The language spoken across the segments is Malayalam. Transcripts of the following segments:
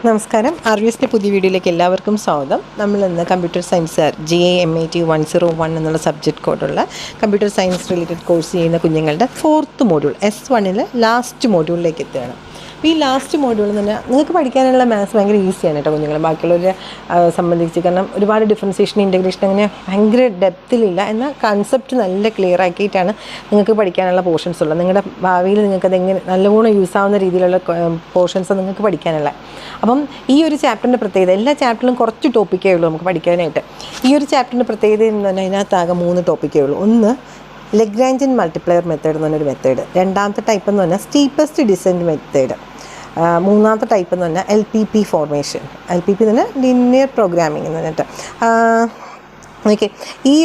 നമസ്കാരം. RVSന്റെ പുതിയ വീഡിയോയിലേക്ക് എല്ലാവർക്കും സ്വാഗതം. നമ്മൾ ഇന്ന് കമ്പ്യൂട്ടർ സയൻസ് JAMAT 101 എന്നുള്ള സബ്ജക്റ്റ് കോഡുള്ള കമ്പ്യൂട്ടർ സയൻസ് റിലേറ്റഡ് കോഴ്സ് ചെയ്യുന്ന കുഞ്ഞുങ്ങളുടെ 4th മോഡ്യൂൾ S1 ലാസ്റ്റ് മോഡ്യൂളിലേക്ക് എത്തുകയാണ്. അപ്പോൾ ഈ ലാസ്റ്റ് മോഡ്യൂൾ എന്ന് പറഞ്ഞാൽ നിങ്ങൾക്ക് പഠിക്കാനുള്ള മാത്സ് ഭയങ്കര ഈസിയാണ് കേട്ടോ കുഞ്ഞുങ്ങൾ, ബാക്കിയുള്ളവരെ സംബന്ധിച്ച്. കാരണം ഒരുപാട് ഡിഫറൻസിയേഷൻ, ഇൻറ്റഗ്രേഷൻ അങ്ങനെ ഭയങ്കര ഡെപ്തിലില്ല, എന്നാൽ കൺസെപ്റ്റ് നല്ല ക്ലിയർ ആക്കിയിട്ടാണ് നിങ്ങൾക്ക് പഠിക്കാനുള്ള പോർഷൻസ് ഉള്ളത്. നിങ്ങളുടെ ഭാവിയിൽ നിങ്ങൾക്കത് എങ്ങനെ നല്ലവണ്ണം യൂസ് ആവുന്ന രീതിയിലുള്ള പോർഷൻസ് നിങ്ങൾക്ക് പഠിക്കാനുള്ള. അപ്പം ഈ ഒരു ചാപ്റ്ററിൻ്റെ പ്രത്യേകത, എല്ലാ ചാപ്റ്ററിലും കുറച്ച് ടോപ്പിക്കേ ഉള്ളൂ നമുക്ക് പഠിക്കാനായിട്ട്. ഈ ഒരു ചാപ്റ്ററിൻ്റെ പ്രത്യേകത എന്ന് പറഞ്ഞാൽ അതിനകത്താകെ 3 ടോപ്പിക്കേ ഉള്ളൂ. ഒന്ന് ലഗ്രാഞ്ചിയൻ മൾട്ടിപ്ലയർ മെത്തേഡ് എന്ന് പറഞ്ഞൊരു മെത്തേഡ്, രണ്ടാമത്തെ ടൈപ്പ് എന്ന് പറഞ്ഞാൽ സ്റ്റീപ്പസ്റ്റ് ഡിസെൻറ്റ് മെത്തേഡ്, മൂന്നാമത്തെ ടൈപ്പ് എന്ന് പറഞ്ഞാൽ LPP ഫോർമേഷൻ. LPP എന്ന് പറഞ്ഞാൽ ലീനിയർ പ്രോഗ്രാമിംഗ് എന്ന് പറഞ്ഞിട്ട്. ഓക്കെ, ഈ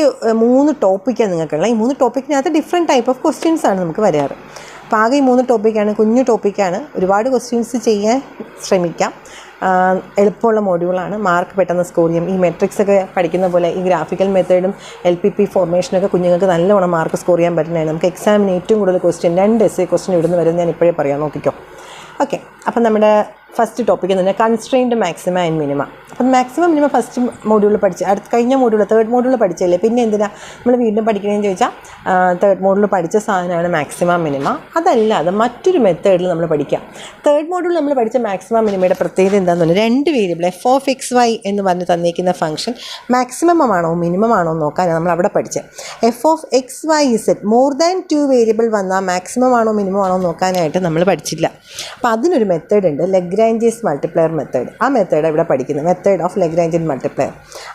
3 ടോപ്പിക്കാണ് നിങ്ങൾക്കുള്ള. ഈ 3 ടോപ്പിക്കിനകത്ത് ഡിഫറെൻറ്റ് ടൈപ്പ് ഓഫ് ക്വസ്റ്റ്യൻസ് ആണ് നമുക്ക് വരാറ്. അപ്പോൾ ആകെ ഈ 3 ടോപ്പിക്കാണ്, കുഞ്ഞു ടോപ്പിക്കാണ്. ഒരുപാട് ക്വസ്റ്റ്യൻസ് ചെയ്യാൻ ശ്രമിക്കാം. എളുപ്പമുള്ള മോഡ്യൂളാണ്, മാർക്ക് പെട്ടെന്ന് സ്കോർ ചെയ്യും. ഈ മെട്രിക്സ് ഒക്കെ പഠിക്കുന്ന പോലെ ഈ ഗ്രാഫിക്കൽ മെത്തേഡും LPP ഫോർമേഷനൊക്കെ കുഞ്ഞുങ്ങൾക്ക് നല്ലവണ്ണം മാർക്ക് സ്കോർ ചെയ്യാൻ പറ്റുന്നതാണ്. നമുക്ക് എക്സാമിന് ഏറ്റവും കൂടുതൽ ക്വസ്റ്റ്യൻ 2 essay ക്വസ്റ്റ്യൻ ഇവിടുന്ന് വരും, ഞാൻ ഇപ്പോഴേ പറയാം, നോക്കിക്കോ. ഓക്കെ, അപ്പം നമ്മുടെ ഫസ്റ്റ് ടോപ്പിക്ക് എന്ന് പറഞ്ഞാൽ കൺസ്ട്രെയിൻഡ് മാക്സിമ ആൻഡ് മിനിമ. അപ്പം മാക്സിമം മിനിമം ഫസ്റ്റ് മോഡ്യൂളിൽ പഠിച്ച്, കഴിഞ്ഞ മോഡ്യൂൾ 3rd മോഡ്യൂളിൽ പഠിച്ചല്ലേ, പിന്നെ എന്തിനാ നമ്മൾ വീണ്ടും പഠിക്കണമെന്ന് ചോദിച്ചാൽ 3rd മോഡ്യൂളിൽ പഠിച്ച സാധനമാണ് മാക്സിമ മിനിമ. അതല്ലാതെ മറ്റൊരു മെത്തേഡിൽ നമ്മൾ പഠിക്കാം. 3rd മോഡ്യൂളിൽ നമ്മൾ പഠിച്ച മാക്സിമ മിനിമയുടെ പ്രത്യേകത എന്താണെന്ന് പറഞ്ഞാൽ 2 വേരിയബിൾ f(x, y) എന്ന് പറഞ്ഞ് തന്നിരിക്കുന്ന ഫംഗ്ഷൻ മാക്സിമം ആണോ മിനിമം ആണോ നോക്കാനാണ് നമ്മൾ അവിടെ പഠിച്ചത്. f(x, y, z) more than 2 variable വന്നാൽ മാക്സിമം ആണോ മിനിമം ആണോ നോക്കാനായിട്ട് നമ്മൾ പഠിച്ചില്ല. അപ്പോൾ അതിനൊരു മെത്തേഡ് ഉണ്ട്, ലഗ്രാഞ്ചിയസ് മൾട്ടിപ്ലയർ മെത്തേഡ്. ആ മെത്തേഡ് ഇവിടെ പഠിക്കുന്നത്, മെത്തേഡ് ഓഫ് ലഗ്രാഞ്ചിയൻ മൾട്ടിപ്ലയർ.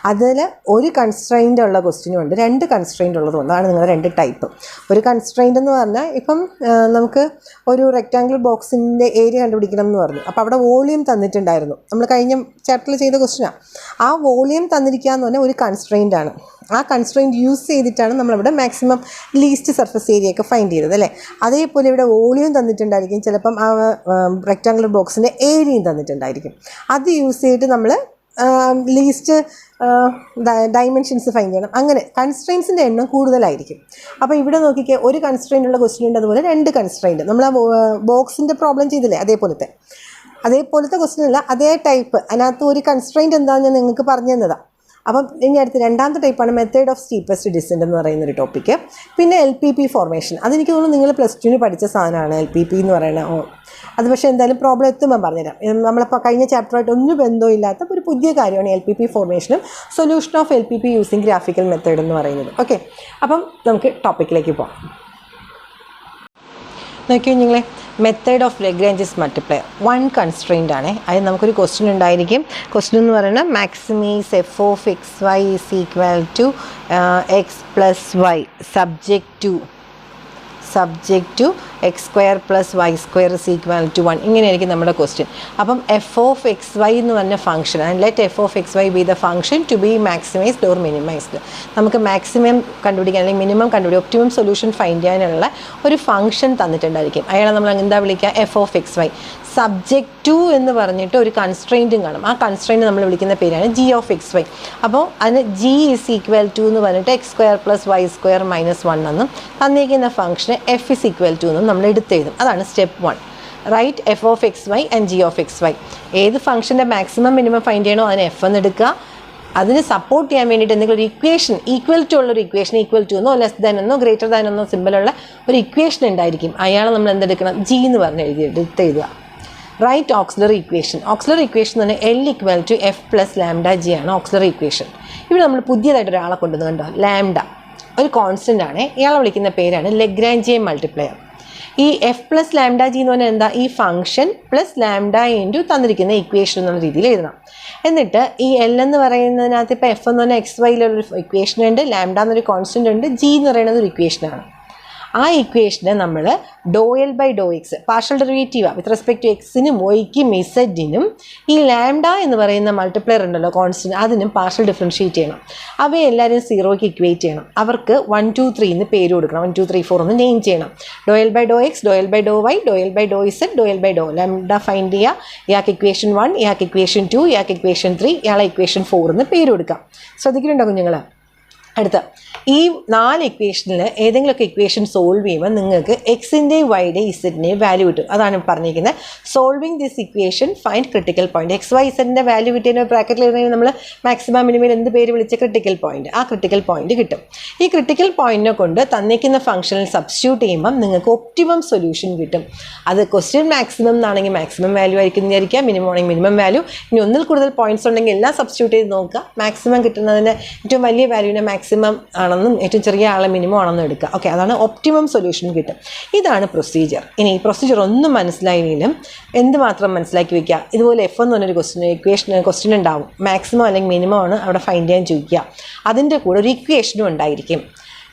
അതിൽ ഒരു കൺസ്ട്രെയിൻ്റ് ഉള്ള ക്വസ്റ്റ്യനും ഉണ്ട്, 2 കൺസ്ട്രെയിൻ്റ് ഉള്ളതുകൊണ്ട് ആണ് നിങ്ങളുടെ 2 ടൈപ്പ്. ഒരു കൺസ്ട്രെയിൻ്റ് എന്ന് പറഞ്ഞാൽ ഇപ്പം നമുക്ക് ഒരു റെക്റ്റാങ്കുലർ ബോക്സിൻ്റെ ഏരിയ കണ്ടുപിടിക്കണം എന്ന് പറഞ്ഞു. അപ്പോൾ അവിടെ വോളിയം തന്നിട്ടുണ്ടായിരുന്നു, നമ്മൾ കഴിഞ്ഞ ചാപ്റ്ററിൽ ചെയ്ത ക്വസ്റ്റ്യനാണ്. ആ വോളിയം തന്നിരിക്കുക എന്ന് പറഞ്ഞാൽ ഒരു കൺസ്ട്രെയിൻ്റ് ആണ്. ആ കൺസ്ട്രെയിൻറ്റ് യൂസ് ചെയ്തിട്ടാണ് നമ്മളിവിടെ മാക്സിമം ലീസ്റ്റ് സർഫസ് ഏരിയ ഒക്കെ ഫൈൻഡ് ചെയ്തത് അല്ലേ. അതേപോലെ ഇവിടെ വോളിയം തന്നിട്ടുണ്ടായിരിക്കും, ചിലപ്പം ആ റെക്റ്റാങ്കുലർ ബോക്സിൻ്റെ ഏരിയയും തന്നിട്ടുണ്ടായിരിക്കും. അത് യൂസ് ചെയ്തിട്ട് നമ്മൾ ലീസ്റ്റ് ഡൈമെൻഷൻസ് ഫൈൻഡ് ചെയ്യണം. അങ്ങനെ കൺസ്ട്രെയിൻസിൻ്റെ എണ്ണം കൂടുതലായിരിക്കും. അപ്പോൾ ഇവിടെ നോക്കിക്കേ, ഒരു കൺസ്ട്രെയിൻ്റ് ഉള്ള ക്വസ്റ്റ്യൻ ഉണ്ട്, അതുപോലെ 2 കൺസ്ട്രെയിൻറ്റ്. നമ്മൾ ആ ബോക്സിൻ്റെ പ്രോബ്ലം ചെയ്തില്ലേ, അതേപോലത്തെ ക്വസ്റ്റ്യൻ അല്ല, അതേ ടൈപ്പ്. അതിനകത്ത് ഒരു കൺസ്ട്രെയിൻറ്റ് എന്താണെന്ന് ഞാൻ നിങ്ങൾക്ക് പറഞ്ഞു തന്നതാണ്. അപ്പം ഇനി അടുത്ത് രണ്ടാമത്തെ ടൈപ്പാണ് മെത്തേഡ് ഓഫ് സ്റ്റീപ്പസ്റ്റ് ഡിസെൻറ്റ് എന്ന് പറയുന്നൊരു ടോപ്പിക്ക്. പിന്നെ LPP ഫോർമേഷൻ, അതെനിക്ക് തോന്നുന്നു നിങ്ങൾ +2 പഠിച്ച സാധനമാണ് LPP എന്ന് പറയുന്നത്. അത് പക്ഷേ എന്തായാലും പ്രോബ്ലം എത്തുമ്പോൾ പറഞ്ഞുതരാം. നമ്മളിപ്പോൾ കഴിഞ്ഞ ചാപ്റ്ററായിട്ട് ഒന്നും ബന്ധമില്ലാത്ത ഒരു പുതിയ കാര്യമാണ് LPP ഫോർമേഷനും solution of LPP using graphical method എന്ന് പറയുന്നത്. ഓക്കെ, അപ്പം നമുക്ക് ടോപ്പിക്കിലേക്ക് പോകാം. നോക്കിയോ നിങ്ങളെ, method of Lagrange's multiplier 1 constraint ആണ്. അതിന് നമുക്കൊരു ക്വസ്റ്റ്യൻ ഉണ്ടായിരിക്കും. ക്വസ്റ്റ്യൻ എന്ന് പറയുന്നത് maximise f(x, y) = x + y subject to x² + y² = 1. ഇങ്ങനെയായിരിക്കും നമ്മുടെ ക്വസ്റ്റ്യൻ. അപ്പം f(x, y) എന്ന് പറഞ്ഞ function, and let f(x, y) be the function to be maximised or minimised. നമുക്ക് മാക്സിമം കണ്ടുപിടിക്കാൻ അല്ലെങ്കിൽ മിനിമം കണ്ടുപിടിക്കാൻ, ഒപ്റ്റിമം സൊല്യൂഷൻ ഫൈൻഡ് ചെയ്യാനുള്ള ഒരു ഫംഗ്ഷൻ തന്നിട്ടുണ്ടായിരിക്കും. അയാളെ നമ്മൾ എന്താ വിളിക്കുക, f(x, y). സബ്ജെക്റ്റ് ടു എന്ന് പറഞ്ഞിട്ട് ഒരു കൺസ്ട്രെയിൻറ്റും കാണും. ആ കൺസ്ട്രെയിൻറ്റ് നമ്മൾ വിളിക്കുന്ന പേരാണ് g(x, y). അപ്പോൾ അതിന് g = എന്ന് പറഞ്ഞിട്ട് x² + y² - 1 എന്നും തന്നിരിക്കുന്ന ഫംഗ്ഷന് f = എന്നും നമ്മൾ എടുത്തെഴുതും. അതാണ് step 1. Right f(x, y) and g(x, y). ഏത് ഫംഗ്ഷൻ്റെ മാക്സിമം മിനിമം ഫൈൻഡ് ചെയ്യണോ അതിന് f എന്ന് എടുക്കുക. അതിന് സപ്പോർട്ട് ചെയ്യാൻ വേണ്ടിയിട്ട് എന്തെങ്കിലും ഒരു ഇക്വേഷൻ, ഈക്വൽ ടു ഉള്ളൊരു ഇക്വേഷൻ, ഈക്വൽ ടു എന്നോ ലെസ് ദാൻ എന്നോ ഗ്രേറ്റർ ദാൻ എന്നോ സിമ്പിളുള്ള ഒരു ഇക്വേഷൻ ഉണ്ടായിരിക്കും. അയാളെ നമ്മൾ എന്തെടുക്കണം, g എന്ന് പറഞ്ഞ് എടുത്തെഴുതുക. Right auxiliary equation. Auxiliary equation എന്ന് പറഞ്ഞാൽ L = f + λg ആണ് ഓക്സിലറി ഇക്വേഷൻ. ഇവിടെ നമ്മൾ പുതിയതായിട്ട് ഒരാളെ കൊണ്ടുവന്ന് കണ്ടോ, ലാംഡ, ഒരു കോൺസ്റ്റൻ്റ് ആണ്. ഇയാളെ വിളിക്കുന്ന പേരാണ് ലഗ്രാഞ്ചിയൻ മൾട്ടിപ്ലയർ. ഈ f + λg എന്ന് പറഞ്ഞാൽ എന്താ, ഈ ഫംഗ്ഷൻ + λ × തന്നിരിക്കുന്ന ഇക്വേഷൻ എന്നുള്ള രീതിയിൽ എഴുതണം. എന്നിട്ട് ഈ L എന്ന് പറയുന്നതിനകത്ത് ഇപ്പോൾ f എന്ന് പറഞ്ഞാൽ XY-യിലൊരു ഇക്വേഷൻ ഉണ്ട്, ലാംഡ എന്നൊരു കോൺസ്റ്റൻ്റ് ഉണ്ട്, g എന്ന് പറയുന്നത് ഒരു ഇക്വേഷനാണ്. ആ ഇക്വേഷനെ നമ്മൾ ∂L/∂x പാർഷ്യൽ ഡെറിവേറ്റീവാണ് വിത്ത് റെസ്പെക്ട് ടു എക്സിനും വൈക്കും ഇസഡിനും ഈ ലാംഡ എന്ന് പറയുന്ന മൾട്ടിപ്ലയർ ഉണ്ടല്ലോ കോൺസ്റ്റന്റ്, അതിനും പാർഷ്യൽ ഡിഫറൻഷിയേറ്റ് ചെയ്യണം. അവയെ എല്ലാവരും 0ക്ക് ഇക്വേറ്റ് ചെയ്യണം. അവർക്ക് 1, 2, 3 എന്ന് പേര് കൊടുക്കണം. 1, 2, 3, 4 എന്ന് നെയിം ചെയ്യണം. ∂L/∂x, ∂L/∂y, ∂L/∂z, ∂L/∂. Lambda find ചെയ്യുക. ഇയാൾക്ക് ഇക്വേഷൻ 1, ഇയാൾക്ക് ഇക്വേഷൻ 2, ഇയാൾക്ക് ഇക്വേഷൻ 3, ഇയാളെ ഇക്വേഷൻ 4 എന്ന് പേര് കൊടുക്കാം. ശ്രദ്ധിക്കുന്നുണ്ടോ കുഞ്ഞുങ്ങൾ? അടുത്ത ഈ 4 ഇക്വേഷനിൽ ഏതെങ്കിലുമൊക്കെ ഇക്വേഷൻ സോൾവ് ചെയ്യുമ്പോൾ നിങ്ങൾക്ക് എക്സിൻ്റെയും വൈയുടെയും ഇസഡിൻ്റെയും വാല്യൂ കിട്ടും. അതാണ് പറഞ്ഞിരിക്കുന്നത്. Solving this equation find critical point. X y ഇസഡിൻ്റെ വാല്യൂ കിട്ടിയതിന് ബ്രാക്കറ്റിൽ എഴുതുന്നതിന് നമ്മൾ മാക്സിമം മിനിമം എന്ത് പേര് വിളിച്ച ക്രിട്ടിക്കൽ പോയിന്റ്, ആ ക്രിട്ടിക്കൽ പോയിന്റ് കിട്ടും. ഈ ക്രിട്ടിക്കൽ പോയിന്റിനെ കൊണ്ട് തന്നിരിക്കുന്ന ഫംഗ്ഷനിൽ സബ്സ്റ്റിറ്റ്യൂട്ട് ചെയ്യുമ്പം നിങ്ങൾക്ക് ഒപ്റ്റിമം സൊല്യൂഷൻ കിട്ടും. അത് ക്വസ്റ്റ്യൻ മാക്സിമം എന്നാണെങ്കിൽ മാക്സിമം വാല്യൂ ആയിരിക്കും വിചാരിക്കുക, മിനിമം ആണെങ്കിൽ മിനിമം വാല്യൂ. ഇനി ഒന്നിൽ കൂടുതൽ പോയിന്റ്സ് ഉണ്ടെങ്കിൽ എല്ലാം സബ്സ്റ്റിറ്റ്യൂട്ട് ചെയ്ത് നോക്കുക. മാക്സിമം കിട്ടുന്നതിന് ഏറ്റവും വലിയ വാല്യൂവിനെ മാക്സിമം ആണെന്നും ഏറ്റവും ചെറിയ ആളെ മിനിമം ആണെന്നും എടുക്കുക. ഓക്കെ, അതാണ് ഒപ്റ്റിമം സൊല്യൂഷൻ കിട്ടും. ഇതാണ് പ്രൊസീജിയർ. ഇനി ഈ പ്രൊസീജിയർ ഒന്നും മനസ്സിലായെങ്കിലും എന്തുമാത്രം മനസ്സിലാക്കി വയ്ക്കുക, ഇതുപോലെ എഫ് എന്ന് പറഞ്ഞൊരു ക്വസ്റ്റ്യൻ ഉണ്ടാവും. മാക്സിമം അല്ലെങ്കിൽ മിനിമം ആണ് അവിടെ ഫൈൻഡ് ചെയ്യാൻ ചോദിക്കുക. അതിൻ്റെ കൂടെ ഒരു ഇക്വേഷനും ഉണ്ടായിരിക്കും.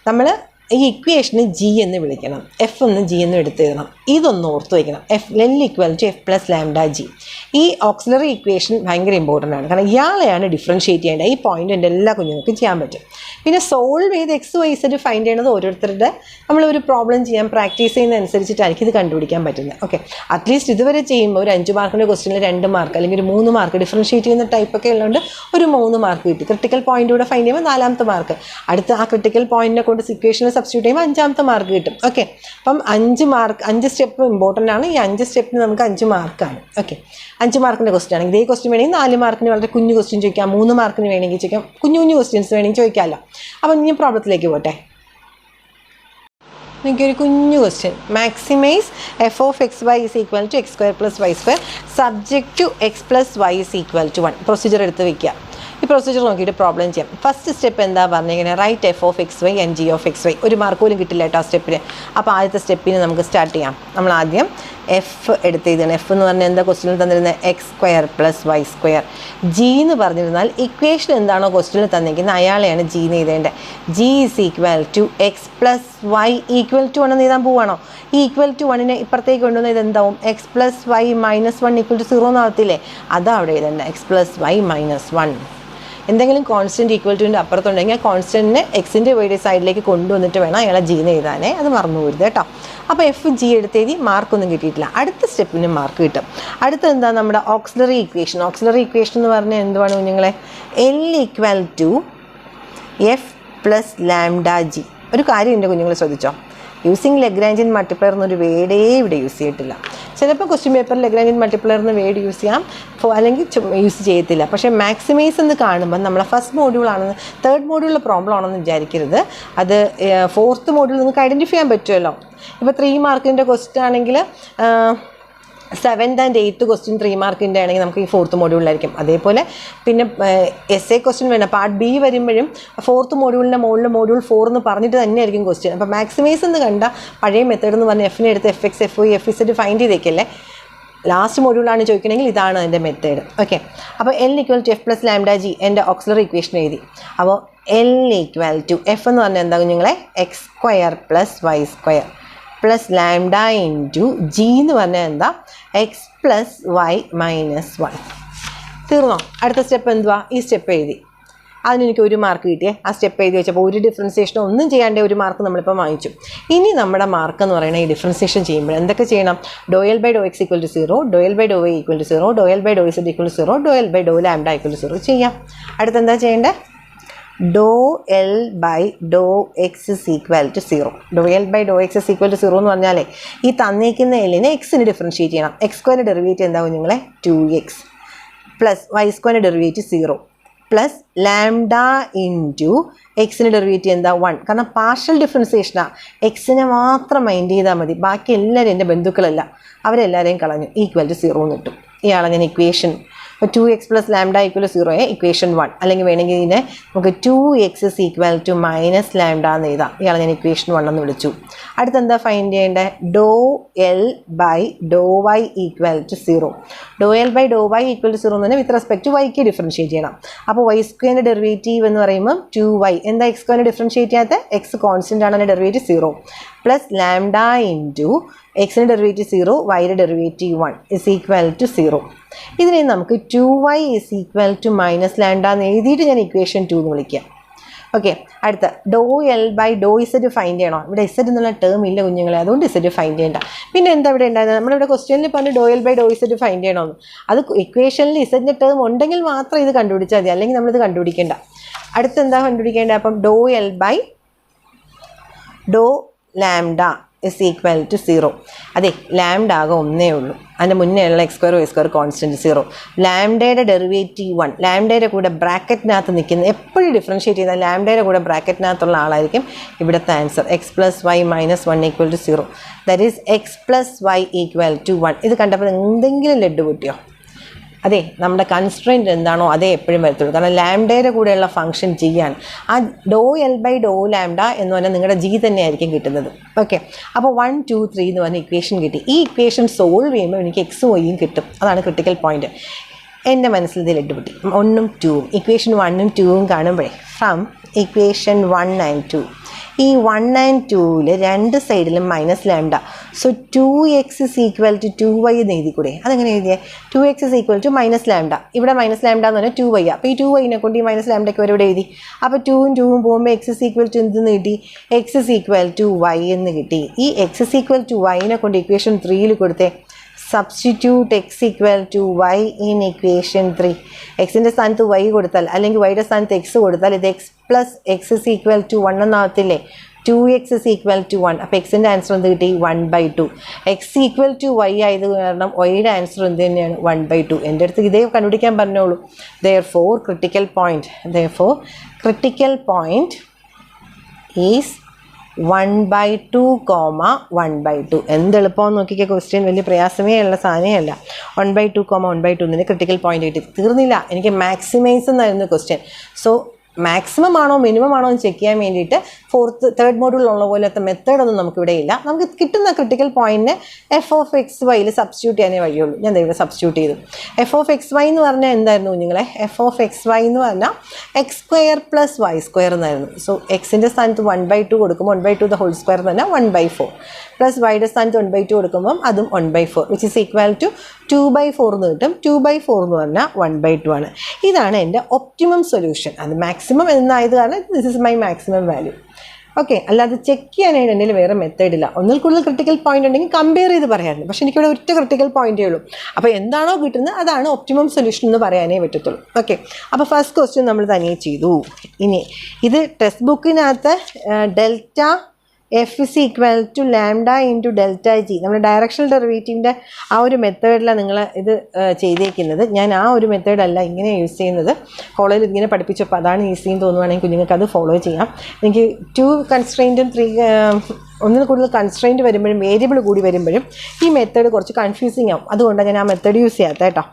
നമ്മൾ ഈ ഇക്വേഷന് ജി എന്ന് വിളിക്കണം, എഫ് എന്ന് ജി എന്ന് എടുത്തെഴുതണം. ഇതൊന്ന് ഓർത്ത് വയ്ക്കണം. L equal to F plus lambda G. ഈ ഓക്സിലറി ഇക്വേഷൻ ഭയങ്കര ഇമ്പോർട്ടൻ്റ് ആണ്. കാരണം ഇയാളെയാണ് ഡിഫറൻഷ്യേറ്റ് ചെയ്യേണ്ടത്. ഈ പോയിന്റ് എൻ്റെ എല്ലാ കുഞ്ഞുങ്ങൾക്കും ചെയ്യാൻ പറ്റും. പിന്നെ സോൾവ് ചെയ്ത് എക്സ് വൈ സെഡ് ഫൈൻഡ് ചെയ്യണത് ഓരോരുത്തരുടെ നമ്മളൊരു പ്രോബ്ലം ചെയ്യാൻ പ്രാക്ടീസ് ചെയ്യുന്നതനുസരിച്ചിട്ടായിരിക്കും ഇത് കണ്ടുപിടിക്കാൻ പറ്റുന്നത്. ഓക്കെ, അറ്റ്ലീസ്റ്റ് ഇതുവരെ ചെയ്യുമ്പോൾ ഒരു 5 മാർക്കിൻ്റെ ക്വസ്റ്റ്യനിൽ 2 മാർക്ക് അല്ലെങ്കിൽ ഒരു 3 മാർക്ക് ഡിഫറൻഷ്യേറ്റ് ചെയ്യുന്ന ടൈപ്പൊക്കെ ഉള്ളതുകൊണ്ട് ഒരു 3 മാർക്ക് കിട്ടി. ക്രിട്ടിക്കൽ പോയിന്റ് കൂടെ ഫൈൻഡ് ചെയ്യുമ്പോൾ 4ാമത്തെ മാർക്ക്. അടുത്ത ആ ക്രിട്ടിക്കൽ പോയിന്റിനെ കൊണ്ട് ഇക്വേഷനെ സബ്സ്റ്റിറ്റ്യൂട്ട് ചെയ്യുമ്പോൾ 5ാമത്തെ മാർക്ക് കിട്ടും. ഓക്കെ, അപ്പം 5 സ്റ്റെപ്പ് ഇമ്പോർട്ടൻ്റ് ആണ്. ഈ 5 സ്റ്റെപ്പിന് നമുക്ക് 5 മാർക്കാണ്. ഓക്കെ, 5 മാർക്കിൻ്റെ ക്വസ്റ്റ്യൻ ആണെങ്കിൽ ഇതേ ക്വസ്റ്റ്യൻ വേണമെങ്കിൽ 4 മാർക്കിന് വളരെ കുഞ്ഞു ക്വസ്റ്റ്യൻ ചോദിക്കാം, 3 മാർക്കിന് വേണമെങ്കിൽ ചോദിക്കാം, കുഞ്ഞു ക്വസ്റ്റ്യൻസ് വേണമെങ്കിൽ ചോദിക്കാമല്ലോ. അപ്പം ഇനി പ്രോബ്ലത്തിലേക്ക് പോട്ടെ. എനിക്കൊരു കുഞ്ഞു question, maximise f of x y is equal to x square plus y square subject to x plus y is equal to 1. Procedure എടുത്ത് വയ്ക്കുക. ഈ പ്രൊസീജിയർ നോക്കിയിട്ട് പ്രോബ്ലം ചെയ്യാം. ഫസ്റ്റ് സ്റ്റെപ്പ് എന്താ പറഞ്ഞിരിക്കുന്നത്, right f of x y and g of x y. ഒരു മാർക്ക് പോലും കിട്ടില്ല കേട്ടോ ആ സ്റ്റെപ്പിന്. അപ്പോൾ ആദ്യത്തെ സ്റ്റെപ്പിന് നമുക്ക് സ്റ്റാർട്ട് ചെയ്യാം. നമ്മൾ ആദ്യം എഫ് എടുത്ത് എഴുതണം. എഫ് എന്ന് പറഞ്ഞാൽ എന്താ ക്വസ്റ്റ്യനിൽ തന്നിരുന്നത്, x square plus y square. G എന്ന് പറഞ്ഞിരുന്നാൽ ഇക്വേഷൻ എന്താണോ ക്വസ്റ്റ്യനിൽ തന്നിരിക്കുന്നത് അയാളെയാണ് ജി എന്ന് എഴുതേണ്ടത്. G is equal to x plus y equal to 1 എന്ന് എഴുതാൻ പോവുകയാണോ? ഈ ഈക്വൽ ടു 1നെ ഇപ്പുറത്തേക്ക് കൊണ്ടുവന്ന് ഇതെന്താവും, x plus y minus 1 equal to 0 എന്നാവത്തില്ലേ? അതാ അവിടെ എഴുതേണ്ടത്, എക്സ് പ്ലസ് വൈ മൈനസ് 1. എന്തെങ്കിലും കോൺസ്റ്റൻറ്റ് ഈക്വൽ ടുവിൻ്റെ അപ്പുറത്തുണ്ടെങ്കിൽ ആ കോൺസ്റ്റൻറ്റിനെ എക്സിൻ്റെ വൈയുടെ സൈഡിലേക്ക് കൊണ്ടുവന്നിട്ട് വേണം അയാളെ ജീന്ന് എഴുതാനേ. അത് മറന്നു പോരുത് കേട്ടോ. അപ്പോൾ എഫ് ജി എടുത്തെഴുതി, മാർക്കൊന്നും കിട്ടിയിട്ടില്ല. അടുത്ത സ്റ്റെപ്പിന് മാർക്ക് കിട്ടും. അടുത്ത എന്താ, നമ്മുടെ ഓക്സിലറി ഇക്വേഷൻ. ഓക്സിലറി ഇക്വേഷൻ എന്ന് പറഞ്ഞാൽ എന്തുവാണ് കുഞ്ഞുങ്ങളെ, L equal to F plus lambda g. ഒരു കാര്യം എൻ്റെ കുഞ്ഞുങ്ങൾ ശ്രദ്ധിച്ചോ, യൂസിങ് ലഗ്രാഞ്ചിയൻ മൾട്ടിപ്ലയർ എന്നൊരു വേർഡേ ഇവിടെ യൂസ് ചെയ്തിട്ടില്ല. ചിലപ്പോൾ ക്വസ്റ്റ്യൻ പേപ്പറിൽ ലഗ്രാഞ്ചിയൻ മൾട്ടിപ്ലയർ എന്ന് വേർഡ് യൂസ് ചെയ്യാം, അല്ലെങ്കിൽ യൂസ് ചെയ്യത്തില്ല. പക്ഷേ മാക്സിമൈസ് എന്ന് കാണുമ്പോൾ നമ്മളെ ഫസ്റ്റ് മോഡ്യൂളാണെന്ന്, തേർഡ് മോഡ്യൂളിലെ പ്രോബ്ലം ആണെന്ന് വിചാരിക്കരുത്. അത് 4th മോഡ്യൂൾ നിങ്ങൾക്ക് ഐഡൻറ്റിഫൈ ചെയ്യാൻ പറ്റുമല്ലോ. ഇപ്പോൾ 3 മാർക്കിൻ്റെ ക്വസ്റ്റ്യൻ ആണെങ്കിൽ 7th and 8th ക്വസ്റ്റ്യൻ 3 മാർക്കിൻ്റെ ആണെങ്കിൽ നമുക്ക് ഈ 4th മോഡ്യൂളിലായിരിക്കും. അതേപോലെ പിന്നെ എസ് ക്വസ്റ്റ്യൻ വേണം. പാർട്ട് ബി വരുമ്പോഴും 4th മോഡ്യൂളിൻ്റെ മുകളിൽ മോഡ്യൂൾ 4 എന്ന് പറഞ്ഞിട്ട് തന്നെയായിരിക്കും ക്വസ്റ്റ്യൻ. അപ്പോൾ മാക്സിമൈസ് എന്ന് കണ്ട പഴയ മെത്തേഡ് എന്ന് പറഞ്ഞാൽ എഫിനെ എടുത്ത് f x f y f z find ചെയ്തേക്കല്ലേ. ലാസ്റ്റ് മോഡ്യൂളാണ് ചോദിക്കണമെങ്കിൽ ഇതാണ് അതിൻ്റെ മെത്തേഡ്. ഓക്കെ, അപ്പോൾ L equal to F plus lambda g എൻ്റെ ഓക്സിലറി ഇക്വേഷൻ എഴുതി. അപ്പോൾ എൽ ഈക്വൽ ടു എഫ് എന്ന് പറഞ്ഞാൽ എന്താ കുഞ്ഞുങ്ങളെ, x square plus y square plus lambda into g എന്ന് പറഞ്ഞാൽ എന്താ, എക്സ് പ്ലസ് വൈ മൈനസ് 1. തീർന്നോ? അടുത്ത സ്റ്റെപ്പ് എന്തുവാ, ഈ സ്റ്റെപ്പ് എഴുതി. അതിനെനിക്ക് 1 മാർക്ക് കിട്ടിയേ. ആ സ്റ്റെപ്പ് എഴുതി വെച്ചപ്പോൾ ഒരു ഡിഫറൻസിയേഷനോ ഒന്നും ചെയ്യാണ്ട് 1 മാർക്ക് നമ്മളിപ്പോൾ വാങ്ങിച്ചു. ഇനി നമ്മുടെ മാർക്ക് എന്ന് പറയുന്നത് ഈ ഡിഫറൻസിയേഷൻ ചെയ്യുമ്പോൾ എന്തൊക്കെ ചെയ്യണം, do L by Dr x equal to 0, do L by do y equal to 0, do L by do z equal to 0, do L by Dr lambda equal to 0 ചെയ്യാം. അടുത്ത് എന്താ ചെയ്യേണ്ടത്, do L by Dr x is equal to 0. Do L by Dr x is equal to 0 എന്ന് പറഞ്ഞാലേ ഈ തന്നിരിക്കുന്ന എല്ലിനെ എക്സിന് ഡിഫറൻഷ്യേറ്റ് ചെയ്യണം. എക്സ് സ്ക്വയറിൻ്റെ ഡെറിവേറ്റീവ് എന്താ കുഞ്ഞുങ്ങളെ, 2x പ്ലസ് വൈ സ്ക്വയറിൻ്റെ ഡെറിവേറ്റീവ് 0 പ്ലസ് ലാംഡ ഇൻറ്റു എക്സിൻ്റെ ഡെറിവേറ്റീവ് എന്താ 1. കാരണം പാർഷ്യൽ ഡിഫറൻസിയേഷനാണ്. എക്സിനെ മാത്രം മൈൻഡ് ചെയ്താൽ മതി, ബാക്കി എല്ലാവരും എൻ്റെ ബന്ധുക്കളല്ല, അവരെല്ലാവരെയും കളഞ്ഞു. ഈക്വൽ ടു 0 എന്ന് കിട്ടും. ഇയാളെ ഞാൻ equation 2x plus lambda equal to 0 equation 1. അല്ലെങ്കിൽ വേണമെങ്കിൽ ഇതിനെ നമുക്ക് 2x is equal to minus lambda എന്ന് എഴുതാം. ഇയാളെ ഞാൻ ഇക്വേഷൻ 1 എന്ന് വിളിച്ചു. അടുത്ത് എന്താ ഫൈൻഡ് ചെയ്യേണ്ടത്, do L by do y equal to 0. Do L by do y equal to 0 എന്ന് പറഞ്ഞാൽ വിത്ത് റെസ്പെക്ട് ടു വൈക്ക് ഡിഫറൻഷ്യേറ്റ് ചെയ്യണം. അപ്പോൾ വൈ സ്ക്വയറിൻ്റെ ഡെറിവേറ്റീവ് എന്ന് പറയുമ്പോൾ 2y. എന്താ എക്സ് സ്ക്വയറിൻ്റെ ഡിഫറൻഷ്യേറ്റ് ചെയ്യാത്ത, എക്സ് കോൺസ്റ്റൻ്റ് ആണ്, അതിൻ്റെ ഡെറിവേറ്റീവ് 0 പ്ലസ് ലാംഡ ഇൻറ്റു എക്സിൻ്റെ ഡെറിവേറ്റീവ് 0, വൈയുടെ ഡെറിവേറ്റീവ് 1 ഇസ് ഈക്വൽ ടു 0. ഇതിനെ നമുക്ക് 2y is equal to minus lambda എന്ന് എഴുതിയിട്ട് ഞാൻ ഇക്വേഷൻ 2 എന്ന് വിളിക്കാം. ഓക്കെ, അടുത്ത do L by do z find ചെയ്യണോ? ഇവിടെ ഇസഡ് എന്നുള്ള ടേം ഇല്ല കുഞ്ഞുങ്ങളെ, അതുകൊണ്ട് ഇസഡ് ഫൈൻഡ് ചെയ്യേണ്ട. പിന്നെ എന്താ ഇവിടെ ഉണ്ടായിരുന്നത്? നമ്മളിവിടെ ക്വസ്റ്റ്യനിൽ പറഞ്ഞ് do L by do z find ചെയ്യണമെന്ന്. അത് ഇക്വേഷനിൽ ഇസഡിൻ്റെ ടേം ഉണ്ടെങ്കിൽ മാത്രം ഇത് കണ്ടുപിടിച്ചാൽ മതി, അല്ലെങ്കിൽ നമ്മളിത് കണ്ടുപിടിക്കേണ്ട. അടുത്തെന്താ കണ്ടുപിടിക്കേണ്ടത്? അപ്പം do L by Dr lambda is equal to 0. അതെ, ലാംഡ ആകെ ഒന്നേ ഉള്ളൂ, അതിൻ്റെ മുന്നേ ഉള്ള x square y square constant 0. ലാംഡയുടെ ഡെറിവേറ്റീവ് 1, ലാംഡയുടെ കൂടെ ബ്രാക്കറ്റിനകത്ത് നിൽക്കുന്ന, എപ്പോഴും ഡിഫറൻഷ്യേറ്റ് ചെയ്യുന്ന ലാംഡയുടെ കൂടെ ബ്രാക്കറ്റിനകത്തുള്ള ആളായിരിക്കും ഇവിടുത്തെ answer. X plus y minus 1 equal to 0, that is x plus y equal to 1. ഇത് കണ്ടപ്പോൾ എന്തെങ്കിലും ലഡ് പൊട്ടിയോ? അതെ, നമ്മുടെ കൺസ്ട്രെയിൻറ്റ് എന്താണോ അതേ എപ്പോഴും വരത്തുള്ളൂ, കാരണം ലാംഡയുടെ കൂടെയുള്ള ഫംഗ്ഷൻ ജി ആണ്. ആ ഡോ എൽ ബൈ ഡോ ലാംഡ എന്ന് പറഞ്ഞാൽ നിങ്ങളുടെ ജി തന്നെയായിരിക്കും കിട്ടുന്നത്. ഓക്കെ, അപ്പോൾ 1 2 3 എന്ന് പറഞ്ഞ ഇക്വേഷൻ കിട്ടി. ഈ ഇക്വേഷൻ സോൾവ് ചെയ്യുമ്പോൾ എനിക്ക് എക്സും വൈയും കിട്ടും. അതാണ് ക്രിട്ടിക്കൽ പോയിന്റ്. എൻ്റെ മനസ്സിൽ ഇത് ലഡ്ഡുപൊട്ടി. 1ഉം 2ഉം ഇക്വേഷൻ 1ഉം 2ഉം കാണുമ്പോഴേ ഫ്രം ഇക്വേഷൻ 1 and 2, ഈ 1 and 2ൽ രണ്ട് സൈഡിലും minus lambda. So 2x is equal to 2y എന്ന് എഴുതി കൂടെ? അതെങ്ങനെ എഴുതിയേ? 2x is equal to minus lambda. ഇവിടെ മൈനസ് ലാംഡ എന്ന് പറഞ്ഞാൽ 2y. അപ്പോൾ ഈ 2yനെ കൊണ്ട് ഈ മൈനസ് ലാംഡയ്ക്ക് വരെ ഇവിടെ എഴുതി. അപ്പോൾ 2ഉം 2ഉം പോകുമ്പോൾ എക്സ് ഇസ് ഈക്വൽ ടു എന്തെന്ന് കിട്ടി? X is equal to y എന്ന് കിട്ടി. ഈ എക്സ് ഇസ് ഈക്വൽ ടു വൈനെ കൊണ്ട് ഇക്വേഷൻ 3ൽ കൊടുത്തേ. Substitute x equal to y in equation 3. എക്സിൻ്റെ സ്ഥാനത്ത് വൈ കൊടുത്താൽ, അല്ലെങ്കിൽ വൈയുടെ സ്ഥാനത്ത് എക്സ് കൊടുത്താൽ ഇത് x plus x is equal to 1 എന്നാവത്തില്ലേ? 2x is equal to 1. അപ്പോൾ എക്സിൻ്റെ ആൻസർ എന്ത് കിട്ടി? 1/2. എക്സ് ഈക്വൽ ടു വൈ ആയത് കാരണം വൈയുടെ ആൻസർ എന്ത് തന്നെയാണ്? 1/2. എൻ്റെ അടുത്ത് ഇതേ കണ്ടുപിടിക്കാൻ പറഞ്ഞോളൂ. therefore critical point is 1/2, 1/2. എന്ത് എളുപ്പമെന്ന് നോക്കിക്കുക, ക്വസ്റ്റ്യൻ വലിയ പ്രയാസമേ ഉള്ള സാധനമേ അല്ല. 1/2, 1/2 ഇതിന് ക്രിട്ടിക്കൽ പോയിന്റ് കിട്ടി. തീർന്നില്ല, എനിക്ക് മാക്സിമൈസ് എന്നായിരുന്നു ക്വസ്റ്റ്യൻ. സോ മാക്സിമം ആണോ മിനിമം ആണോ എന്ന് ചെക്ക് ചെയ്യാൻ വേണ്ടിയിട്ട് തേർഡ് മോഡ്യൂളിലുള്ള പോലത്തെ മെത്തേഡൊന്നും നമുക്കിവിടെ ഇല്ല. നമുക്ക് കിട്ടുന്ന ക്രിട്ടിക്കൽ പോയിന്റിനെ f(x, y) സബ്സ്റ്റിറ്റ്യൂട്ട് ചെയ്യാനേ വഴിയുള്ളൂ. ഞാൻ ഇവിടെ സബ്സ്റ്റിറ്റ്യൂട്ട് ചെയ്തു. f(x, y) എന്ന് പറഞ്ഞാൽ എന്തായിരുന്നു കുഞ്ഞുങ്ങളെ? f(x, y) എന്ന് പറഞ്ഞാൽ x square plus y square എന്നായിരുന്നു. സോ എക്സിൻ്റെ സ്ഥാനത്ത് 1/2 കൊടുക്കുമ്പോൾ 1/2 ദ ഹോൾ സ്ക്വയർ എന്ന് പറഞ്ഞാൽ 1/4, പ്ലസ് വൈയുടെ സ്ഥാനത്ത് 1/2 കൊടുക്കുമ്പം അതും 1/4, വിച്ച് ഇസ് ഈക്വൽ ടു 2/4 എന്ന് കിട്ടും. 2/4 എന്ന് പറഞ്ഞാൽ 1/2 ആണ്. ഇതാണ് എൻ്റെ ഒപ്റ്റിമം സൊല്യൂഷൻ. അത് മാക്സിമം എന്നായത് കാരണം this is my maximum value. Okay, അല്ലാതെ ചെക്ക് ചെയ്യാനായിട്ട് എൻ്റെ വേറെ മെത്തേഡില്ല. ഒന്നിൽ കൂടുതൽ ക്രിട്ടിക്കൽ പോയിന്റ് ഉണ്ടെങ്കിൽ കമ്പയർ ചെയ്ത് പറയാറുണ്ട്. പക്ഷേ എനിക്കിവിടെ ഒറ്റ ക്രിട്ടിക്കൽ പോയിന്റേ ഉള്ളൂ. അപ്പോൾ എന്താണോ കിട്ടുന്നത് അതാണ് ഒപ്റ്റിമം സൊല്യൂഷൻ എന്ന് പറയാനേ പറ്റത്തുള്ളൂ. ഓക്കെ, അപ്പോൾ ഫസ്റ്റ് ക്വസ്റ്റ്യൻ നമ്മൾ തനിയെ ചെയ്തു. ഇനി ഇത് ടെക്സ്റ്റ് ബുക്കിനകത്ത് delta f is equal to lambda into delta g, നമ്മൾ ഡയറക്ഷണൽ ഡെറിവേറ്റീവിൻ്റെ ആ ഒരു മെത്തേഡിലാണ് നിങ്ങൾ ഇത് ചെയ്തേക്കുന്നത്. ഞാൻ ആ ഒരു മെത്തേഡല്ല ഇങ്ങനെ യൂസ് ചെയ്യുന്നത്. കോളേജിൽ ഇങ്ങനെ പഠിപ്പിച്ചപ്പോൾ അതാണ് ഈസിയെന്ന് തോന്നുവാണെങ്കിൽ കുഞ്ഞുങ്ങൾക്ക് അത് ഫോളോ ചെയ്യാം. എനിക്ക് 2 കൺസ്ട്രെയിൻറ്റും 3 ഒന്നിൽ കൂടുതൽ കൺസ്ട്രെയിൻറ്റ് വരുമ്പോഴും വേരിയബിൾ കൂടി വരുമ്പോഴും ഈ മെത്തേഡ് കുറച്ച് കൺഫ്യൂസിങ് ആവും. അതുകൊണ്ടാണ് ഞാൻ ആ മെത്തേഡ് യൂസ് ചെയ്യാത്ത കേട്ടോ.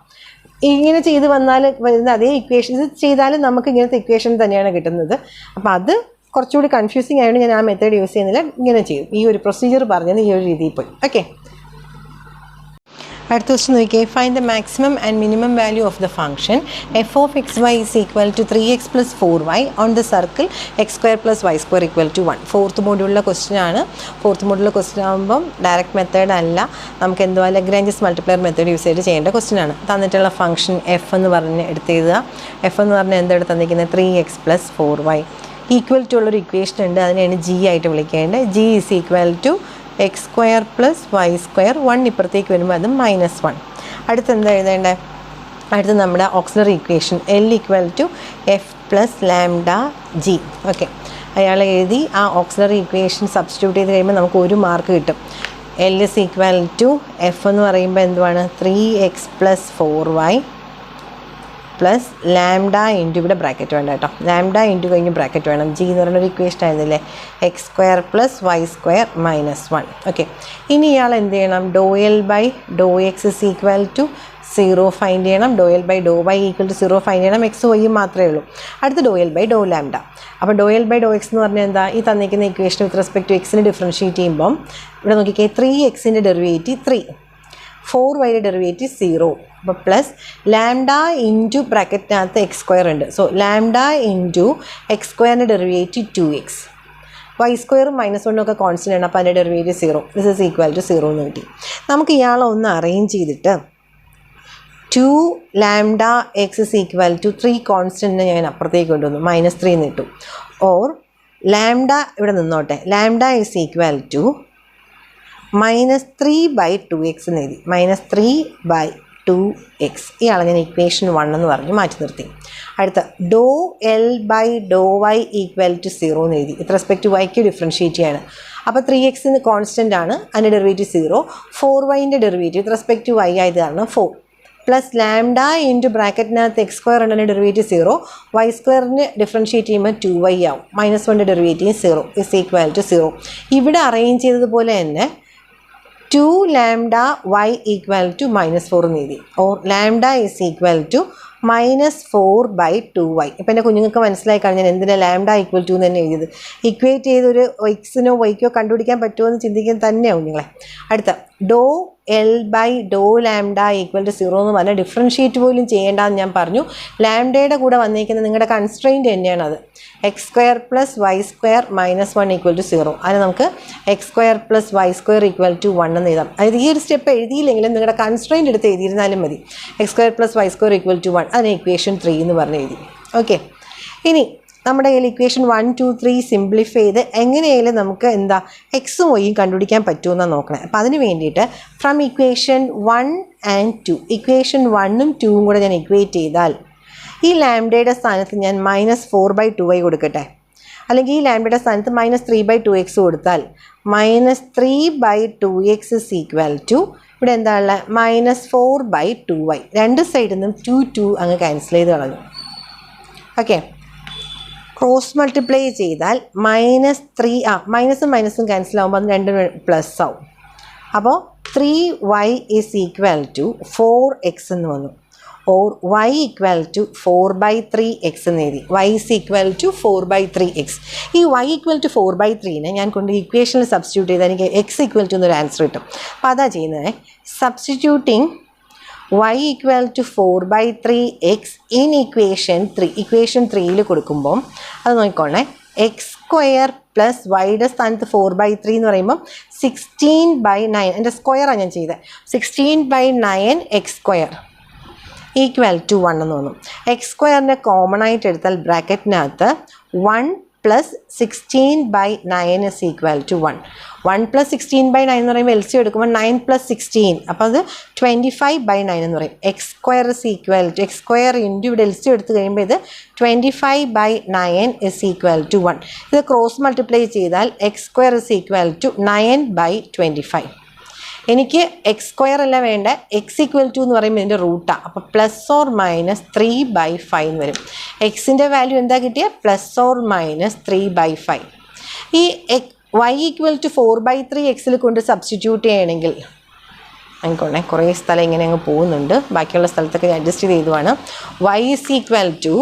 ഇങ്ങനെ ചെയ്ത് വന്നാൽ വരുന്ന അതേ ഇക്വേഷൻ ഇത് ചെയ്താലും നമുക്ക് ഇങ്ങനത്തെ ഇക്വേഷൻ തന്നെയാണ് കിട്ടുന്നത്. അപ്പോൾ അത് കുറച്ചുകൂടി കൺഫ്യൂസിങ് ആയതുകൊണ്ട് ഞാൻ ആ മെത്തേഡ് യൂസ് ചെയ്യുന്നില്ല, ഇങ്ങനെ ചെയ്യും. ഈ ഒരു പ്രൊസീജിയർ പറഞ്ഞത് ഈ ഒരു രീതിയിൽ പോയി. ഓക്കെ, അടുത്ത ക്വസ്റ്റ്യൻ നോക്കിയേ. Find the maximum and minimum value of the function f(x, y) is equal to 3x plus 4y on the circle x square plus y square equal to 1. Fourth മോഡ്യൂളിലെ ക്വസ്റ്റ്യൻ ആണ്. ഫോർത്ത് മോഡ്യൂളിലെ ക്വസ്റ്റ്യൻ ആകുമ്പം ഡയറക്റ്റ് മെത്തേഡ് അല്ല, നമുക്ക് എന്തുവാ ലഗ്രാഞ്ചസ് മൾട്ടിപ്ലയർ മെത്തേഡ് യൂസ് ചെയ്ത് ചെയ്യേണ്ട ക്വസ്റ്റ്യൻ ആണ്. തന്നിട്ടുള്ള ഫംഗ്ഷൻ എഫ് എന്ന് പറഞ്ഞ് എടുത്തെഴുതുക. എഫ് എന്ന് പറഞ്ഞാൽ എന്തെടുത്ത് തന്നിരിക്കുന്നത്? 3x plus 4y equal to ഉള്ളൊരു ഇക്വേഷൻ ഉണ്ട്, അതിനെയാണ് ജി ആയിട്ട് വിളിക്കേണ്ടത്. G is equal to x square plus y square, 1 ഇപ്പുറത്തേക്ക് വരുമ്പോൾ അത് -1. അടുത്ത് എന്താ എഴുതേണ്ടത്? അടുത്ത് നമ്മുടെ auxiliary equation L equal to F plus lambda G. Okay, അയാൾ എഴുതി. ആ ഓക്സിലറി ഇക്വേഷൻ സബ്സ്റ്റിറ്റ്യൂട്ട് ചെയ്ത് കഴിയുമ്പോൾ നമുക്ക് 1 മാർക്ക് കിട്ടും. L is equal to f എന്ന് പറയുമ്പോൾ എന്തുവാണ്? 3x plus 4y plus lambda into, ഇവിടെ ബ്രാക്കറ്റ് വേണ്ട കേട്ടോ, ലാംഡ ഇൻറ്റു കഴിഞ്ഞ് ബ്രാക്കറ്റ് വേണം. ജി എന്ന് പറയുന്നൊരു ഇക്വേഷൻ ആയിരുന്നില്ലേ? X square plus y square -1. Okay, ഇനി ഇയാൾ എന്ത് ചെയ്യണം? Do L by Dr x is equal to 0 find ചെയ്യണം. Do L by do y equal to 0 find ചെയ്യണം. എക്സ് വൈയും മാത്രമേ ഉള്ളൂ. അടുത്ത് ഡോ എൽ ബൈ ഡോ ലാംഡ. അപ്പോൾ dou L by Dr x എന്ന് പറഞ്ഞാൽ എന്താ? ഈ തന്നിരിക്കുന്ന ഇക്വേഷൻ വിത്ത് റെസ്പെക്ട് ടു എക്സിന് ഡിഫറൻഷ്യേറ്റ് ചെയ്യുമ്പം ഇവിടെ നോക്കിക്കേ, 3xൻ്റെ ഡെറിവേറ്റീവ് 3, 4yയുടെ ഡെറിവേറ്റീവ് 0. അപ്പോൾ പ്ലസ് ലാംഡ ഇൻറ്റു ബ്രാക്കറ്റിനകത്ത് എക്സ് സ്ക്വയർ ഉണ്ട്. സോ ലാംഡ ഇൻറ്റു എക്സ് സ്ക്വയറിൻ്റെ ഡെറിവേറ്റീവ് 2x, വൈ സ്ക്വയറും -1 ഒക്കെ കോൺസ്റ്റൻ്റ് ആണ്. അപ്പോൾ അതിൻ്റെ derivative 0. This is equal to 0 എന്ന് കിട്ടി. നമുക്ക് ഇയാളെ ഒന്ന് അറേഞ്ച് ചെയ്തിട്ട് 2 lambda x is equal to 3 കോൺസ്റ്റൻറ്റിനെ ഞാൻ അപ്പുറത്തേക്ക് കൊണ്ടുവന്നു, -3 എന്ന് കിട്ടും. ഓർ ലാംഡ ഇവിടെ നിന്നോട്ടെ, lambda is equal to -3/2x എന്ന് എഴുതി. -3/2x ഈ ആളെ ഞാൻ ഇക്വേഷൻ 1 എന്ന് പറഞ്ഞ് മാറ്റി നിർത്തി. അടുത്ത ∂L/∂y ഈക്വൽ ടു 0 എന്ന് എഴുതി. വിത്ത് റെസ്പെക്ട് ടു വൈക്ക് ഡിഫറൻഷ്യേറ്റ് ചെയ്യാണ്. അപ്പോൾ 3x കോൺസ്റ്റൻ്റ് ആണ്, അതിൻ്റെ derivative 0. 4y derivative with respect to y ആയത് കാരണം 4 പ്ലസ് ലാംഡ ഇൻറ്റു ബ്രാക്കറ്റിനകത്ത് x² ഉണ്ടതിൻ്റെ ഡെറിവേറ്റീവ് 0. y² ഡിഫറൻഷ്യേറ്റ് ചെയ്യുമ്പോൾ 2y ആവും. -1 ഡെറിവേറ്റീവ് 0 ഇസ് ഈക്വൽ ടു 0. ഇവിടെ അറേഞ്ച് ചെയ്തതുപോലെ തന്നെ 2 lambda y ഈക്വൽ ടു -4 എന്ന് എഴുതി. Or lambda is equal to -4/2y. ഇപ്പം എൻ്റെ കുഞ്ഞുങ്ങൾക്ക് മനസ്സിലായി കഴിഞ്ഞാൽ എന്തിനാ ലാംഡ ഈക്വൽ ടു എന്ന് തന്നെ എഴുതിയത്. ഇക്വേറ്റ് ചെയ്തൊരു എക്സിനോ വൈക്കോ കണ്ടുപിടിക്കാൻ പറ്റുമോ എന്ന് ചിന്തിക്കാൻ തന്നെയാവും നിങ്ങളെ. അടുത്ത ∂L/∂λ ഈക്വൽ ടു 0 എന്ന് പറഞ്ഞാൽ ഡിഫറൻഷ്യേറ്റ് പോലും ചെയ്യേണ്ടതെന്ന് ഞാൻ പറഞ്ഞു. ലാംഡയുടെ കൂടെ വന്നിരിക്കുന്നത് നിങ്ങളുടെ കൺസ്ട്രെയിൻറ്റ് തന്നെയാണ്. അത് x² + y² -1 ഈക്വൽ ടു 0. അതിന് നമുക്ക് x² + y² ഈക്വൽ ടു 1 എന്ന് എഴുതാം. അതായത് ഈ ഒരു സ്റ്റെപ്പ് എഴുതിയില്ലെങ്കിലും നിങ്ങളുടെ കൺസ്ട്രെയിൻറ്റ് എടുത്ത് എഴുതിയിരുന്നാലും മതി. x² + y² ഈക്വൽ ടു 1, അതിന് ഇക്വേഷൻ 3 എന്ന് പറഞ്ഞ് എഴുതി. ഓക്കെ, ഇനി നമ്മുടെ കയ്യിൽ ഇക്വേഷൻ 1, 2, 3 സിംപ്ലിഫൈ ചെയ്ത് എങ്ങനെയായാലും നമുക്ക് എന്താ എക്സും വൈയും കണ്ടുപിടിക്കാൻ പറ്റുമെന്നാണ് നോക്കണേ. അപ്പോൾ അതിന് വേണ്ടിയിട്ട് ഫ്രം ഇക്വേഷൻ 1 and 2, ഇക്വേഷൻ 1ഉം 2ഉം കൂടെ ഞാൻ ഇക്വേറ്റ് ചെയ്താൽ ഈ ലാംഡയുടെ സ്ഥാനത്ത് ഞാൻ -4/2y കൊടുക്കട്ടെ, അല്ലെങ്കിൽ ഈ ലാംഡയുടെ സ്ഥാനത്ത് -3/2x കൊടുത്താൽ -3/2x ഇസ് ഈക്വൽ ടു ഇവിടെ എന്താണുള്ളത് -4/2y. രണ്ട് സൈഡിൽ നിന്നും 2 അങ്ങ് ക്യാൻസൽ ചെയ്ത് കളഞ്ഞു. ഓക്കെ, ക്രോസ് മൾട്ടിപ്ലൈ ചെയ്താൽ -3 മൈനസും മൈനസും ക്യാൻസൽ ആകുമ്പോൾ അത് രണ്ടും പ്ലസ് ആവും. അപ്പോൾ 3y is equal to 4x എന്ന് വന്നു. Or y equal to 4/3x എന്ന് എഴുതി. y is equal to 4/3x. ഈ y ഈക്വൽ ടു 4/3നെ ഞാൻ കൊണ്ട് ഇക്വേഷനിൽ സബ്സ്റ്റിറ്റ്യൂട്ട് ചെയ്താൽ എനിക്ക് x ഈക്വൽ ടു എന്നൊരു ആൻസർ കിട്ടും. അപ്പോൾ അതാ ചെയ്യുന്നത്. Substituting y equal to 4/3x in equation 3. Equation 3യിൽ കൊടുക്കുമ്പം അത് നോക്കിക്കോണേ, x² പ്ലസ് വൈയുടെ സ്ഥാനത്ത് 4/3 എന്ന് പറയുമ്പം 16/9. എൻ്റെ സ്ക്വയറാണ് ഞാൻ ചെയ്തത്. 16/9x² ഈക്വൽ ടു 1 എന്ന് തോന്നും. x² കോമൺ ആയിട്ട് എടുത്താൽ ബ്രാക്കറ്റിനകത്ത് 1 plus 16/9 is equal to 1. 1 plus 16/9 എന്ന് പറയുമ്പോൾ LCM എടുക്കുമ്പോൾ 9 പ്ലസ് 16, അപ്പോൾ അത് 25/9 എന്ന് പറയും. x² is equal to x² into ഇവിടെ LCM എടുത്ത് കഴിയുമ്പോൾ ഇത് 25/9 ഇസ് ഈക്വൽ ടു 1. ഇത് ക്രോസ് മൾട്ടിപ്ലൈ ചെയ്താൽ x² ഇസ് ഈക്വൽ ടു 9/25. എനിക്ക് x² അല്ല വേണ്ട, x ഈക്വൽ ടു എന്ന് പറയുമ്പോൾ ഇതിൻ്റെ റൂട്ടാണ്. അപ്പോൾ ±3/5 എന്ന് വരും. എക്സിൻ്റെ വാല്യൂ എന്താ കിട്ടിയ ±3/5. ഈ y ഈക്വൽ ടു 4/3x കൊണ്ട് സബ്സ്റ്റിറ്റ്യൂട്ട് ചെയ്യണമെങ്കിൽ ആയിക്കോട്ടെ, കുറേ സ്ഥലം ഇങ്ങനെ അങ്ങ് പോകുന്നുണ്ട്, ബാക്കിയുള്ള സ്ഥലത്തൊക്കെ ഞാൻ അഡ്ജസ്റ്റ് ചെയ്തുവാണ്. y is equal to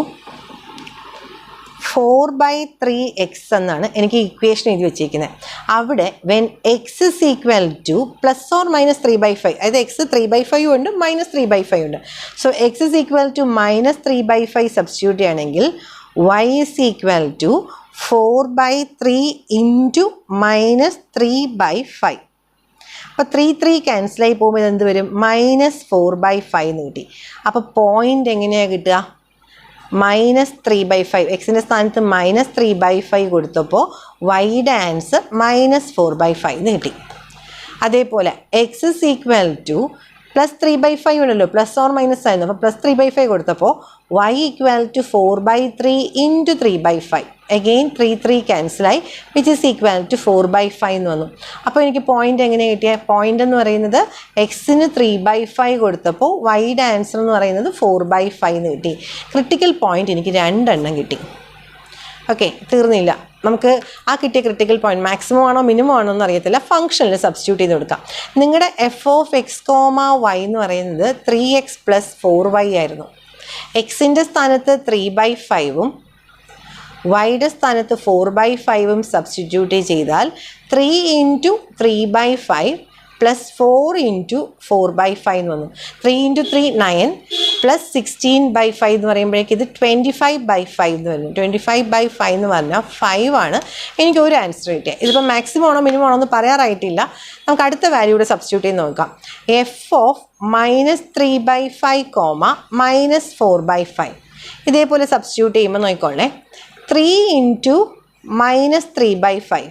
4/3x എന്നാണ് എനിക്ക് ഇക്വേഷൻ എഴുതി വെച്ചിരിക്കുന്നത്. അവിടെ when x is equal to ±3/5, അതായത് എക്സ് 3/5 ഉണ്ട് -3/5 ഉണ്ട്. So x is equal to -3/5 substitute ചെയ്യണമെങ്കിൽ y is equal to 4/3 into -3/5. അപ്പോൾ 3 ക്യാൻസലായി പോകുമ്പോൾ ഇതെന്ത് വരും, -4/5 എന്ന് കിട്ടി. അപ്പോൾ പോയിൻ്റ് എങ്ങനെയാണ് കിട്ടുക, -3/5. എക്സിൻ്റെ സ്ഥാനത്ത് -3/5 കൊടുത്തപ്പോൾ വൈയുടെ ആൻസർ -4/5 എന്ന് കിട്ടി. അതേപോലെ എക്സ് ഇസ് ഈക്വൽ ടു +3/5 ഉണ്ടല്ലോ, പ്ലസ് ഓർ മൈനസ് ആയിരുന്നു. അപ്പോൾ +3/5 കൊടുത്തപ്പോൾ y equal to 4/3 into 3/5. Again 3 ക്യാൻസലായി, വിച്ച് ഇസ് ഈക്വൽ ടു 4/5 എന്ന് വന്നു. അപ്പോൾ എനിക്ക് പോയിൻ്റ് എങ്ങനെ കിട്ടിയ, പോയിൻ്റ് എന്ന് പറയുന്നത് എക്സിന് 3/5 കൊടുത്തപ്പോൾ വൈയുടെ ആൻസർ എന്ന് പറയുന്നത് 4/5 എന്ന് കിട്ടി. ക്രിട്ടിക്കൽ പോയിൻ്റ് എനിക്ക് 2 എണ്ണം കിട്ടി. ഓക്കെ, തീർന്നില്ല. നമുക്ക് ആ കിട്ടിയ ക്രിട്ടിക്കൽ പോയിൻറ്റ് മാക്സിമം ആണോ മിനിമം ആണോ എന്ന് അറിയത്തില്ല. ഫംഗ്ഷനിൽ സബ്സ്റ്റിറ്റ്യൂട്ട് ചെയ്ത് കൊടുക്കാം. നിങ്ങളുടെ f(x,y) എന്ന് പറയുന്നത് 3x + 4y ആയിരുന്നു. എക്സിൻ്റെ സ്ഥാനത്ത് 3/5ഉം വൈയുടെ സ്ഥാനത്ത് 4/5ഉം സബ്സ്റ്റിറ്റ്യൂട്ട് ചെയ്താൽ 3 × 3/5 + 4 × 4/5 എന്ന് വന്നു. 3 × 3 9 + 16/5 എന്ന് പറയുമ്പോഴേക്ക് ഇത് 25/5 എന്ന് വരുന്നു. 25/5 എന്ന് പറഞ്ഞാൽ 5 ആണ് എനിക്ക് ഒരു ആൻസർ കിട്ടിയത്. ഇതിപ്പോൾ മാക്സിമം ആണോ മിനിമം ആണോ എന്ന് പറയാറായിട്ടില്ല. നമുക്ക് അടുത്ത വാല്യൂടെ സബ്സ്റ്റിറ്റ്യൂട്ട് ചെയ്ത് നോക്കാം. f(-3/5, -4/5) ഇതേപോലെ സബ്സ്റ്റിറ്റ്യൂട്ട് ചെയ്യുമ്പോൾ നോക്കിക്കോളേ. 3 ഇൻറ്റു -3/5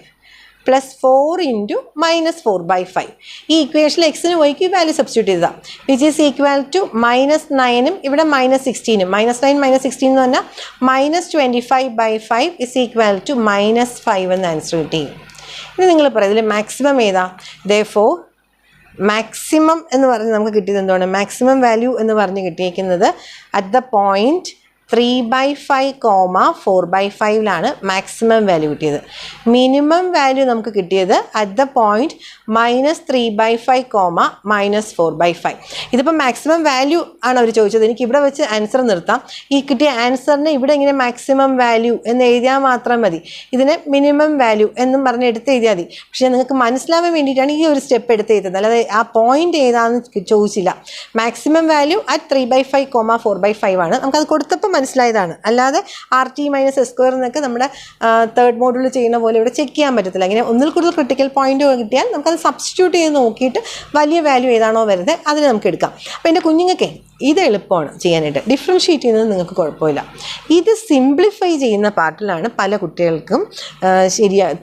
പ്ലസ് 4 ഇൻറ്റു -4/5. ഈ ഇക്വേഷനിൽ എക്സിന് വൈക്ക് വാല്യൂ സബ്സ്റ്റിറ്റ്യൂട്ട് ചെയ്താൽ വിച്ച് ഈസ് ഈക്വൽ ടു -9 ഇവിടെ -16 -9 -16 എന്ന് പറഞ്ഞാൽ -25/5 ഇസ് ഈക്വൽ ടു -5 എന്ന് ആൻസർ കിട്ടി. ഇനി നിങ്ങൾ പറയുന്നത് മാക്സിമം ഏതാ? therefore മാക്സിമം എന്ന് പറഞ്ഞ് നമുക്ക് കിട്ടിയത് എന്താണ്? മാക്സിമം വാല്യൂ എന്ന് പറഞ്ഞ് കിട്ടിയിരിക്കുന്നത് at the point 3/5, 4/5 maximum value കിട്ടിയത്. മിനിമം വാല്യൂ നമുക്ക് കിട്ടിയത് അറ്റ് ദ പോയിൻറ്റ് -3/5, -4/5. ഇതിപ്പോൾ മാക്സിമം വാല്യൂ ആണ് അവർ ചോദിച്ചത്. എനിക്ക് ഇവിടെ വെച്ച് ആൻസർ നിർത്താം. ഈ കിട്ടിയ ആൻസറിന് ഇവിടെ ഇങ്ങനെ മാക്സിമം വാല്യൂ എന്ന് എഴുതിയാൽ മാത്രം മതി. ഇതിനെ മിനിമം വാല്യൂ എന്നും പറഞ്ഞ് എടുത്ത് എഴുതിയാൽ മതി. പക്ഷേ നിങ്ങൾക്ക് മനസ്സിലാവാൻ വേണ്ടിയിട്ടാണ് ഈ ഒരു സ്റ്റെപ്പ് എടുത്ത് എഴുതുന്നത്. അല്ലാതെ ആ പോയിന്റ് ഏതാണെന്ന് ചോദിച്ചില്ല. മാക്സിമം വാല്യൂ അറ്റ് 3/5, 4/5 ആണ്. നമുക്കത് കൊടുത്തപ്പോൾ മനസ്സിലായതാണ്. അല്ലാതെ RT - S² എന്നൊക്കെ നമ്മുടെ തേർഡ് മോഡ്യൂൾ ചെയ്യുന്ന പോലെ ഇവിടെ ചെക്ക് ചെയ്യാൻ പറ്റത്തില്ല. അങ്ങനെ ഒന്നിൽ കൂടുതൽ ക്രിട്ടിക്കൽ പോയിന്റ് കിട്ടിയാൽ നമുക്കത് സബ്സ്റ്റിറ്റ്യൂട്ട് ചെയ്ത് നോക്കിയിട്ട് വലിയ വാല്യൂ ഏതാണോ വരുന്നത് അതിന് നമുക്ക് എടുക്കാം. അപ്പോൾ എൻ്റെ കുഞ്ഞുങ്ങൾക്ക് ഇത് എളുപ്പമാണ് ചെയ്യാനായിട്ട്. ഡിഫറൻഷ്യേറ്റ് ചെയ്യുന്നത് നിങ്ങൾക്ക് കുഴപ്പമില്ല. ഇത് സിംപ്ലിഫൈ ചെയ്യുന്ന പാർട്ടിലാണ് പല കുട്ടികൾക്കും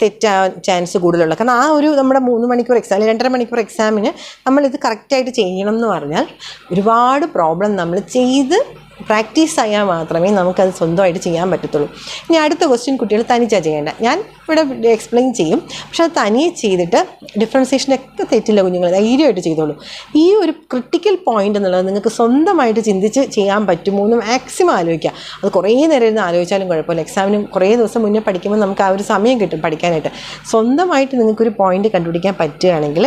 തെറ്റാൻ ചാൻസ് കൂടുതലുള്ളത്. കാരണം ആ ഒരു നമ്മുടെ 3 മണിക്കൂർ എക്സാം 2.5 മണിക്കൂർ എക്സാമിന് നമ്മളിത് കറക്റ്റായിട്ട് ചെയ്യണം എന്ന് പറഞ്ഞാൽ ഒരുപാട് പ്രോബ്ലം നമ്മൾ ചെയ്ത് പ്രാക്ടീസ് ചെയ്യാൻ മാത്രമേ നമുക്കത് സ്വന്തമായിട്ട് ചെയ്യാൻ പറ്റത്തുള്ളൂ. ഇനി അടുത്ത ക്വസ്റ്റ്യൻ കുട്ടികൾ തനിച്ചാണ് ചെയ്യേണ്ട. ഞാൻ ഇവിടെ എക്സ്പ്ലെയിൻ ചെയ്യും, പക്ഷെ അത് തനിയെ ചെയ്തിട്ട് ഡിഫറൻസിയേഷനൊക്കെ തെറ്റില്ല കുഞ്ഞുങ്ങൾ, ധൈര്യമായിട്ട് ചെയ്തോളൂ. ഈ ഒരു ക്രിട്ടിക്കൽ പോയിന്റ് എന്നുള്ളത് നിങ്ങൾക്ക് സ്വന്തമായിട്ട് ചിന്തിച്ച് ചെയ്യാൻ പറ്റുമോ എന്ന് മാക്സിമം ആലോചിക്കുക. അത് കുറേ നേരം ഇരുന്ന് ആലോചിച്ചാലും കുഴപ്പമില്ല. എക്സാമിന് കുറേ ദിവസം മുന്നേ പഠിക്കുമ്പോൾ നമുക്ക് ആ ഒരു സമയം കിട്ടും പഠിക്കാനായിട്ട്. സ്വന്തമായിട്ട് നിങ്ങൾക്കൊരു പോയിന്റ് കണ്ടുപിടിക്കാൻ പറ്റുകയാണെങ്കിൽ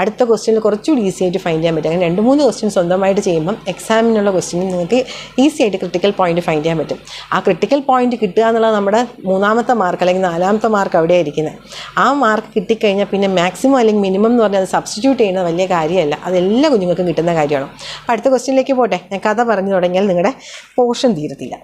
അടുത്ത ക്വസ്റ്റ്യനിൽ കുറച്ചുകൂടി ഈസി ആയിട്ട് ഫൈൻഡ് ചെയ്യാൻ പറ്റും. അങ്ങനെ 2-3 ക്വസ്റ്റ്യൻ സ്വന്തമായിട്ട് ചെയ്യുമ്പം എക്സാമിനുള്ള ക്വസ്റ്റ്യനിൽ നിങ്ങൾക്ക് ഈസി ആയിട്ട് ക്രിട്ടിക്കൽ പോയിന്റ് ഫൈൻഡ് ചെയ്യാൻ പറ്റും. ആ ക്രിട്ടിക്കൽ പോയിന്റ് കിട്ടുക എന്നുള്ളത് നമ്മുടെ 3ാമത്തെ മാർക്ക് അല്ലെങ്കിൽ 4ാമത്തെ മാർക്ക് അവിടെയാണ് ഇരിക്കുന്നത്. ആ മാർക്ക് കിട്ടിക്കഴിഞ്ഞാൽ പിന്നെ മാക്സിമം അല്ലെങ്കിൽ മിനിമം എന്ന് പറഞ്ഞാൽ അത് സബ്സ്റ്റിറ്റ്യൂട്ട് ചെയ്യുന്നത് വലിയ കാര്യമല്ല. അതെല്ലാ കുഞ്ഞുങ്ങൾക്കും കിട്ടുന്ന കാര്യമാണ്. അപ്പോൾ അടുത്ത ക്വസ്റ്റ്യനിലേക്ക് പോട്ടെ. ഞാൻ കഥ പറഞ്ഞു തുടങ്ങിയാൽ നിങ്ങളുടെ പോർഷൻ തീരത്തില്ല.